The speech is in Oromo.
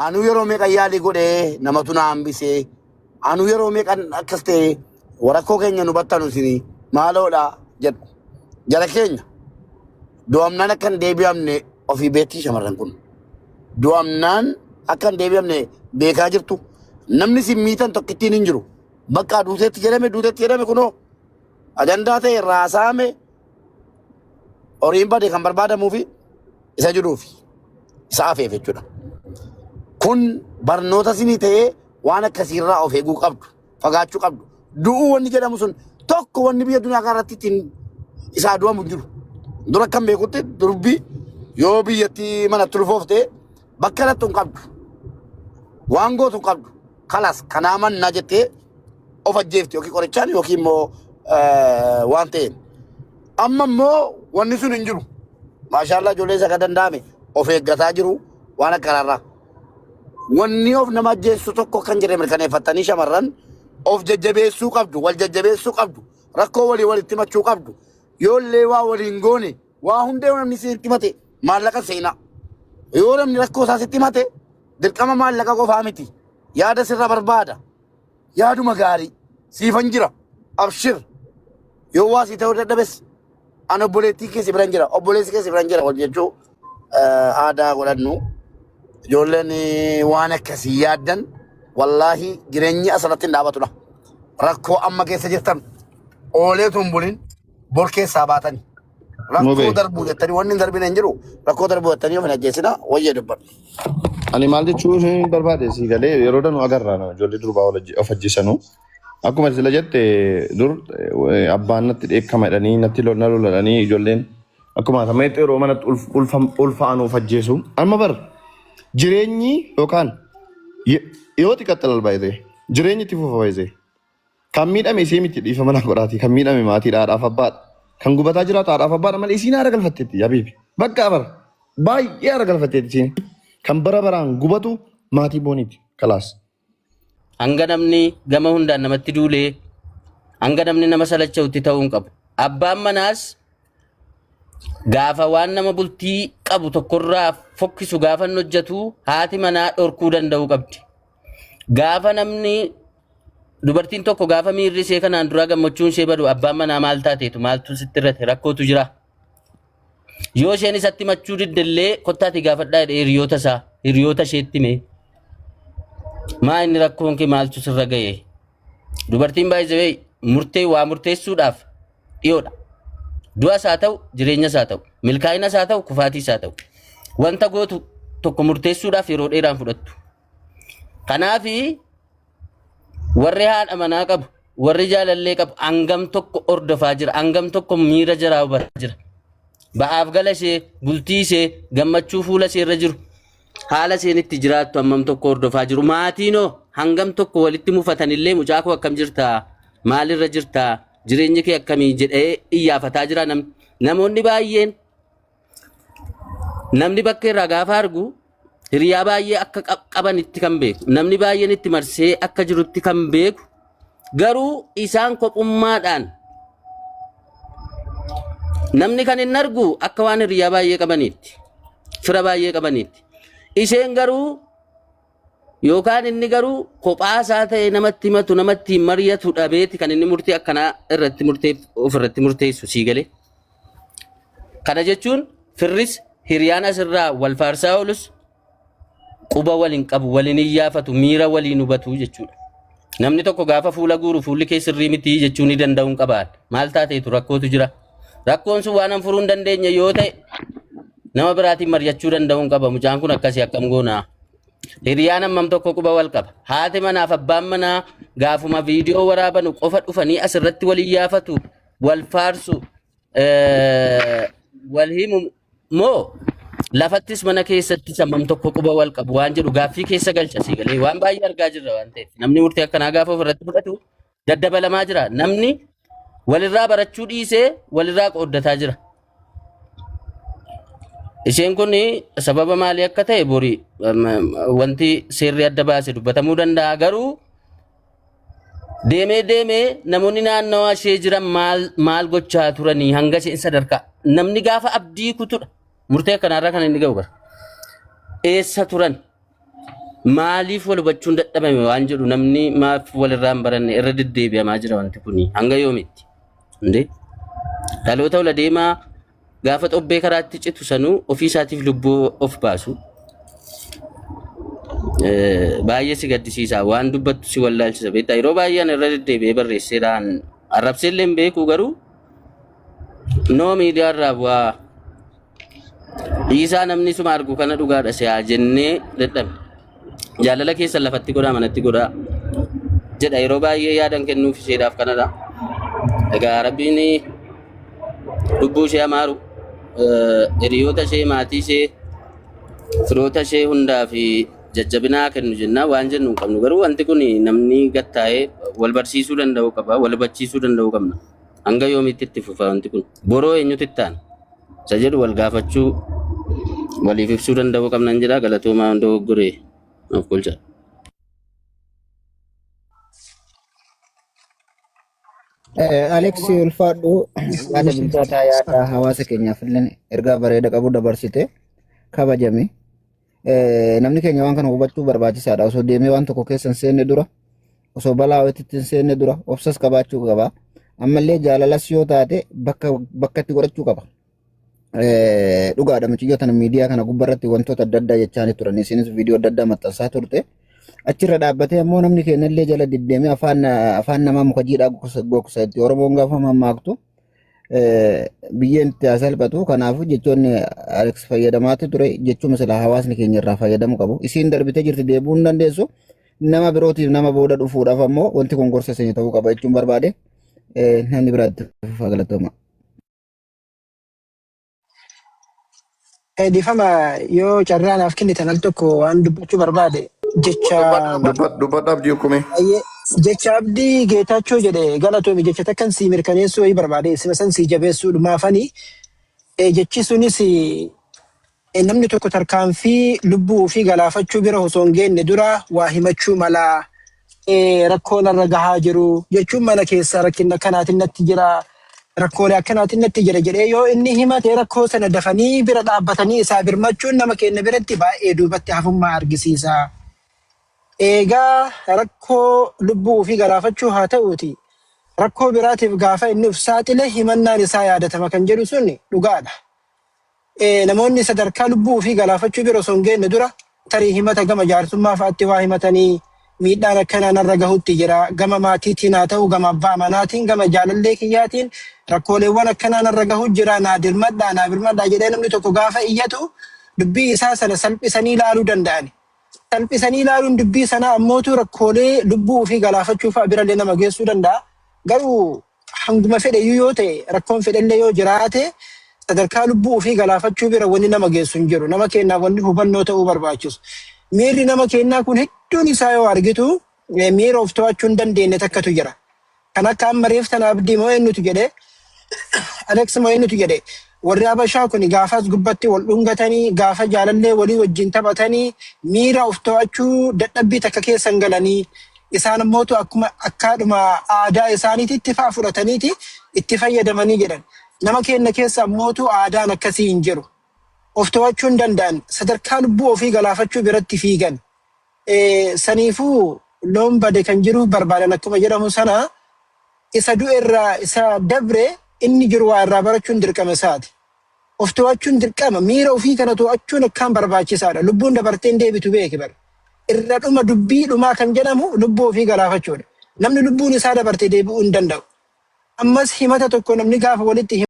anu yeroo meeqa yaali godhee namatu na hambisee anu yeroo meeqa akkas ta'e warakkoo keenya nu battanu isinii maaloodha jedhu jara keenya du'amnaan akka hin deebi'amne ofii beektii shamarran kun du'amnaan akka hin deebi'amne beekaa jirtu namni simmiitan tokkittiin hin jiru bakka duuteetti jedhame kunoo ajandaa ta'e raasaame horiin bade kan barbaadamuu fi isa jiruufi isa afeef jechuudha. Kun barnoota sinii ta'ee waan akkasiirraa of eeguu qabdu fagaachuu qabdu du'uu wanni jedhamu sun tokko wanni biyya duniyaa kanarratti ittiin isaa du'amu hin jiru. Dura kan beekutti durbi yoo biyyatti mana tulfoofte bakka lattu hin qabdu waan gootu hin qabdu kalas kanaa mannaa jettee of ajjeefti yookiin qorichaan yookiin immoo waan ta'een amma immoo wanni sun hin jiru maashaallah ijoollee isa ka danda'ame of eeggataa jiru waan akkanaarraa wanni of nama ajjeessu tokko kan jedhe mirkaneeffatanii shamarran of jajjabeessuu qabdu wal jajjabeessuu qabdu rakkoo walii walitti machuu qabdu yoollee waa waliin goone waa hundee namni sitti mate maallaqa seenaa yoo namni rakkoo isaa sitti mate dirqama maallaqa qofaa miti yaada sirra barbaada yaaduma gaarii siifan jira abshir yoo waa si ta'uu dadhabes an obboleettii keessa biran jira obboleessi keessa biran jira wal jechuu aadaa godhannu ijoolleen waan akkasii yaaddan wallaahi jireenyi asirratti hin dhaabatudha rakkoo amma keessa jirtan oolee tumbulin bor keessaa baatani rakkoo darbuu jettanii wanni hin darbine hin jiru rakkoo darbuu jettanii of hin ajjeesina wayya dubbadhu. Ani maal jechuun barbaade si galee yeroo danu agarraa ijoollee durbaa of ajjeesanu akkuma sila jette dur abbaan natti dheekkama jedhanii natti loladhanii ijoolleen akkuma tameetti yeroo manatti ulfaa'an of ajjeesu amma bar jireenyi yookaan yoo xiqqaxxalal baay'ee jireenyi itti fufa baay'ee kan miidhame isii miti dhiifa mana godhaati kan miidhame maatiidhaadhaaf abbaadha kan gubataa jiraatu haadhaaf abbaadha malee isiin haara galfatteetti yabiibi bakka bara baay'ee haara galfatteetti isiin kan bara baraan gubatu maatii booniiti kalaas. Hanga namni gama hundaan namatti duulee hanga namni nama salacha'utti ta'uu hin qabu. Abbaan manaas gaafa waan nama bultii qabu tokkorraa fokkisu gaafa inni hojjetu haati manaa dhorkuu danda'uu qabdi. Gaafa namni dubartiin tokko gaafa miirri ishee kanaan duraa gammachuun ishee badu abbaan manaa maal taateetu maaltu sitti irratti rakkootu jira. Yoo isheen isatti machuu diddellee kottaati gaafadhaa jedhee hiriyoota isheetti mee. Maa inni rakkoon kee maaltu sirra ga'e? Dubartiin baay'ee murtee waa murteessuudhaaf dhiyoodha. Du'as haa ta'u, jireenyas haa ta'u, milkaa'inas haa ta'u, kufaatiis haa ta'u. Wanta gootu tokko murteessuudhaaf yeroo dheeraan fudhattu. Kanaaf warri haadha manaa qabu, warri jaalallee qabu hangam tokko ordofaa jira, hangam tokko miira jaraa hubataa jira. Ba'aaf gala ishee, bultii ishee, gammachuu fuula ishee irra jiru. Haala seenitti jiraattu hammam tokko hordofaa jiru. Maatiinoo hangam tokko walitti mufatanillee mucaa koo akkam jirtaa? Maalirra jirtaa? Jireenyi kee akkamii jedhee iyyaafataa jira namoonni baay'een. Namni bakka irraa gaafa argu hiriyaa baay'ee akka qabanitti kan beeku. Namni baay'een itti marsee akka jirutti kan beeku. Garuu isaan kophummaadhaan namni kan hin argu akka waan hiriyaa baay'ee qabaniitti. Fira baay'ee qabaniitti. Isheen garuu yookaan inni garuu kophaa isaa ta'e namatti himatu namatti mari'atu dhabeeti kan inni murtee akkanaa irratti ofirratti murteessu sii galee. Kana jechuun firris hiriyaan asirraa wal faarsaa oolus quba waliin qabu waliin iyyaafatu miira waliin hubatu jechuudha. Namni tokko gaafa fuula guuru fuulli kee sirrii miti jechuu ni danda'u hin qabaadha. Maal taateetu rakkootu jira. Rakkoon sun waan furuu hin dandeenye yoo ta'e nama biraatiin mari'achuu danda'uun qaba. Mucaan kun akkasii akkam goonaa. Hiriyaan hammam tokko quba wal qaba. Haati manaaf abbaan manaa gaafuma viidiyoo waraabanu qofa dhufanii asirratti wal iyyaafatu, wal faarsu, wal himu moo lafattis mana keessattis hammam tokko quba wal qabu waan jedhu gaaffii keessa galcha sii galee waan baay'ee argaa jirra waan ta'eef namni murtee akkanaa gaafa ofirratti fudhatu daddabalamaa jira. Namni walirraa barachuu dhiisee walirraa qooddataa jira. Isheen kun sababa maalii akka ta'e borii wanti seerri adda baase dubbatamuu danda'a. Garuu deemee namoonni naannawaa ishee jiran maal gochaa turanii hanga isheen sadarkaa namni gaafa abdii kutudha. Murtee akkanarraa kan inni ga'u bara. Eessa turan? maaliif wal hubachuun dadhabame waan jedhu namni maaf walirraa hin baranne irra deddeebi'amaa jira wanti kuni hanga yoomitti inde dhaloota wal adeemaa gaafa xobbee karaatti citu sanuu ofii isaatiif lubbuu of baasu baay'ee si gaddisiisa waan dubbattu si wallaalchisa beektaa yeroo baay'een irra deddeebi'ee barreesseedhaan arrabseellee hin beeku garuu noo miidiyaa irraa bu'aa dhiisaa namni suma argu kana dhugaadha si'aa jennee dadhabne jaalala keessa lafatti godhaa manatti godhaa jedha yeroo baay'ee yaadan kennuuf isheedhaaf kanadha egaa rabbiin lubbuu ishee amaaru hiriyoota ishee maatii ishee firoota ishee hundaa fi jajjabinaa kennu jennaa waan jennu hin qabnu garuu wanti kun namni gattaa'ee wal barsiisuu danda'uu qaba wal hubachiisuu danda'uu qabna hanga yoomitti itti fufa wanti kun boroo eenyutti ittaan isa jedhu wal gaafachuu waliif ibsuu danda'uu qabnan jedha galatoomaa hunda dogoggoree of bulcha. Alex ulfaadhu yaada bilchaataa yaada hawaasa keenyaaf illee ergaa bareeda qabu dabarsite kabajame. Namni keenya waan kana hubachuu barbaachisaadha. Osoo deemee waan tokko keessa hin seenne dura, osoo balaa wayititti hin seenne dura obsas qabaachuu qaba. Ammallee jaalalas yoo taate bakka itti godhachuu qaba. Dhugaadha mucayyoo tana miidiyaa kana gubbarratti wantoota adda addaa jechaanii turan. Isinis viidiyoo adda addaa maxxansaa turte. Achirra dhaabbatee ammoo namni keenya illee jala deddeemee afaan namaa muka jiidhaa gogsa itti Oromoon gaafa mammaaktu biyyeen itti salphatu. Kanaafuu jechoonni Alex fayyadamaatti ture jechuun misala hawaasni keenya irraa fayyadamu qabu. Isiin darbitee jirti deebi'uu hin dandeessu. Nama birootiif nama booda dhufuudhaaf ammoo wanti kun gorsa isin ta'uu qaba jechuun barbaade namni biraatti fufa galatooma. Difama yoo carraanaaf kennitan al tokko waan dubbachuu barbaade jecha dubbadhaaf diikumee. Jecha abdii geetachuu jedhe galatoomi jecha takkan si mirkaneessuu wayii barbaade sima san si jabeessuu dhumaafanii jechi sunis namni tokko tarkaanfii lubbuu fi galaafachuu bira osoo hin geenne dura waa himachuu mala rakkoon irra gahaa jiru jechuun mana keessa rakkinna kanaatiin natti jira rakkoolee akkanaatiin natti jira jedhee yoo inni himate rakkoo sana dafanii bira dhaabbatanii isaa birmachuun nama keenya biratti baay'ee duubatti hafummaa argisiisa. Egaa rakkoo lubbuu fi galaafachuu haa ta'uuti rakkoo biraatiif gaafa inni of saaxile himannaan isaa yaadatama kan jedhu sun dhugaadha. Namoonni sadarkaa lubbuu fi galaafachuu bira osoo hin geenne dura tarii himata gama jaarsummaa fa'aatti waa himatanii miidhaan akkanaa narra gahutti jira gama maatiitiin haa ta'u gama abbaa manaatiin gama jaalallee kiyyaatiin rakkooleewwan akkanaa narra gahu jira naa birmadhaa jedhee namni tokko gaafa iyyatu dubbii isaa sana salphisanii ilaaluu danda'ani. Salphisanii ilaaluun dubbii sana ammootu rakkoolee lubbuu fi galaafachuu fa'a birallee nama geessuu danda'a. Garuu hanguma fedhe yoo ta'e rakkoon fedhellee yoo jiraate sadarkaa lubbuu fi galaafachuu bira wanni nama geessu hin jiru. Nama keenyaaf wanni hubannoo ta'uu barbaachisu. Miirri nama keenyaa kun hedduun isaa yoo argitu miira of to'achuu hin dandeenye takkatu jira. Kan akka amma reef tana abdii moo eenyutu jedhee Alex moo eenyutu jedhee warri Habashaa kun gaafas gubbatti wal dhungatanii gaafa jaalallee walii wajjin taphatanii miira of to'achuu dadhabbii takka keessa hin galanii isaan ammootu akkuma akkaadhuma aadaa isaaniitti itti fudhataniiti itti fayyadamanii jedhan. Nama keenya keessa ammootu aadaan akkasii hin jiru. Of to'achuu hin danda'an sadarkaa lubbuu ofii galaafachuu biratti fiigan. Saniifuu loon bade kan jiru barbaadan akkuma jedhamu sana isa du'e irraa isa dabre inni jiru waa irraa barachuun dirqama isaati. Of to'achuun dirqama miira ofii kana to'achuun akkaan barbaachisaadha. Lubbuun dabartee hin deebitu beeki bara. Irra dhuma dubbii dhumaa kan jedhamu lubbuu ofii galaafachuudha. Namni lubbuun isaa dabartee deebi'uu hin danda'u. Ammas himata tokko namni gaafa walitti